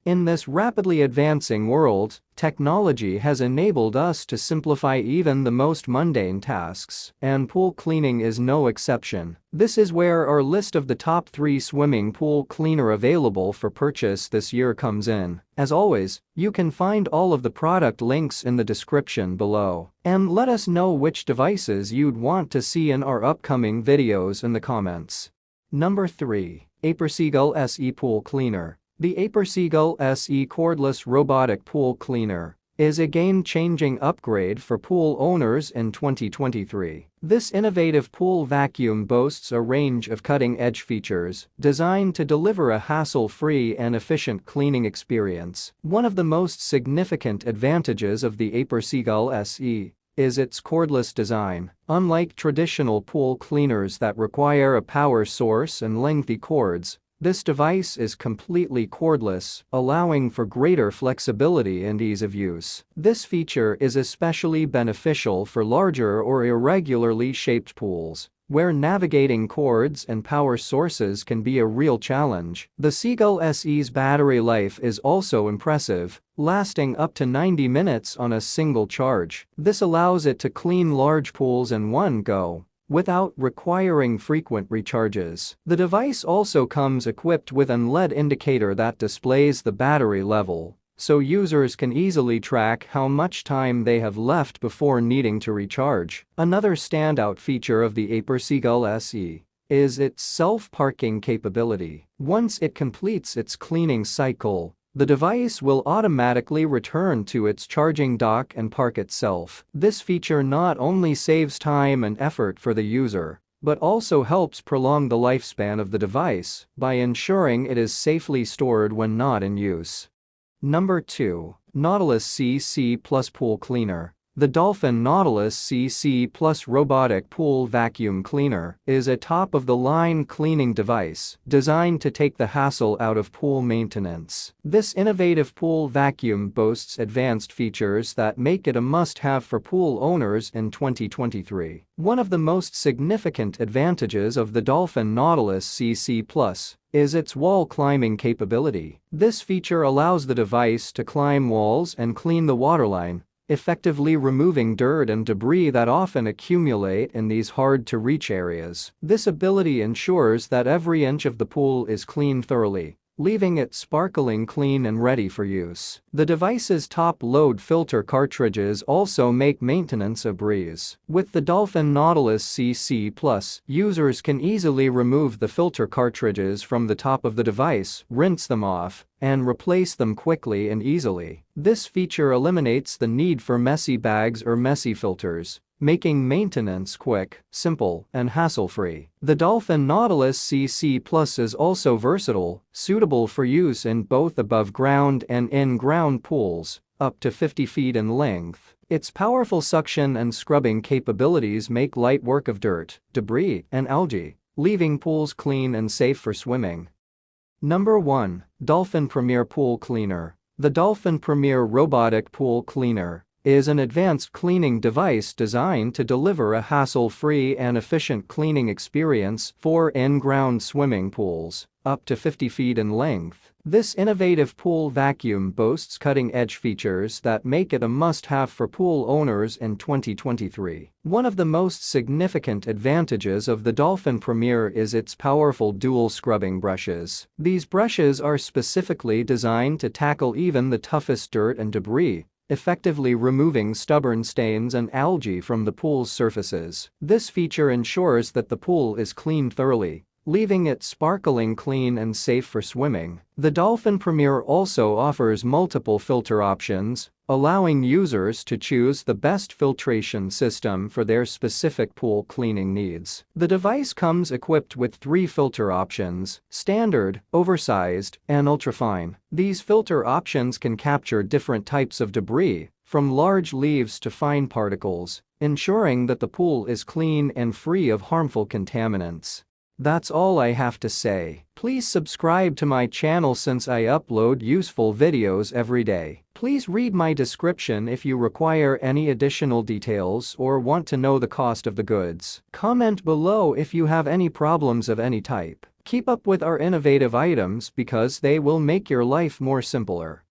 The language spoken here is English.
In this rapidly advancing world, technology has enabled us to simplify even the most mundane tasks, and pool cleaning is no exception. This is where our list of the top 3 swimming pool cleaner available for purchase this year comes in. As always, you can find all of the product links in the description below. And let us know which devices you'd want to see in our upcoming videos in the comments. Number 3. AIPER Seagull SE Pool Cleaner. The AIPER Seagull SE cordless robotic pool cleaner is a game-changing upgrade for pool owners in 2023. This innovative pool vacuum boasts a range of cutting-edge features designed to deliver a hassle-free and efficient cleaning experience. One of the most significant advantages of the AIPER Seagull SE is its cordless design. Unlike traditional pool cleaners that require a power source and lengthy cords, this device is completely cordless, allowing for greater flexibility and ease of use. This feature is especially beneficial for larger or irregularly shaped pools, where navigating cords and power sources can be a real challenge. The Seagull SE's battery life is also impressive, lasting up to 90 minutes on a single charge. This allows it to clean large pools in one go, without requiring frequent recharges. The device also comes equipped with an LED indicator that displays the battery level, so users can easily track how much time they have left before needing to recharge. Another standout feature of the AIPER Seagull SE is its self-parking capability. Once it completes its cleaning cycle, the device will automatically return to its charging dock and park itself. This feature not only saves time and effort for the user, but also helps prolong the lifespan of the device by ensuring it is safely stored when not in use. Number 2. Nautilus CC Plus Pool Cleaner. The Dolphin Nautilus CC Plus robotic pool vacuum cleaner is a top-of-the-line cleaning device designed to take the hassle out of pool maintenance. This innovative pool vacuum boasts advanced features that make it a must-have for pool owners in 2023. One of the most significant advantages of the Dolphin Nautilus CC Plus is its wall climbing capability. This feature allows the device to climb walls and clean the waterline, effectively removing dirt and debris that often accumulate in these hard-to-reach areas. This ability ensures that every inch of the pool is cleaned thoroughly, leaving it sparkling clean and ready for use. The device's top-load filter cartridges also make maintenance a breeze. With the Dolphin Nautilus CC Plus, users can easily remove the filter cartridges from the top of the device, rinse them off, and replace them quickly and easily. This feature eliminates the need for messy bags or messy filters, making maintenance quick, simple, and hassle-free. The Dolphin Nautilus CC Plus is also versatile, suitable for use in both above-ground and in-ground pools, up to 50 feet in length. Its powerful suction and scrubbing capabilities make light work of dirt, debris, and algae, leaving pools clean and safe for swimming. Number 1. Dolphin Premier Pool Cleaner. The Dolphin Premier Robotic Pool Cleaner is an advanced cleaning device designed to deliver a hassle-free and efficient cleaning experience for in-ground swimming pools, up to 50 feet in length. This innovative pool vacuum boasts cutting-edge features that make it a must-have for pool owners in 2023. One of the most significant advantages of the Dolphin Premier is its powerful dual scrubbing brushes. These brushes are specifically designed to tackle even the toughest dirt and debris, effectively removing stubborn stains and algae from the pool's surfaces. This feature ensures that the pool is cleaned thoroughly, leaving it sparkling clean and safe for swimming. The Dolphin Premier also offers multiple filter options, allowing users to choose the best filtration system for their specific pool cleaning needs. The device comes equipped with 3 filter options: standard, oversized, and ultrafine. These filter options can capture different types of debris, from large leaves to fine particles, ensuring that the pool is clean and free of harmful contaminants. That's all I have to say. Please subscribe to my channel since I upload useful videos every day. Please read my description if you require any additional details or want to know the cost of the goods. Comment below if you have any problems of any type. Keep up with our innovative items because they will make your life more simpler.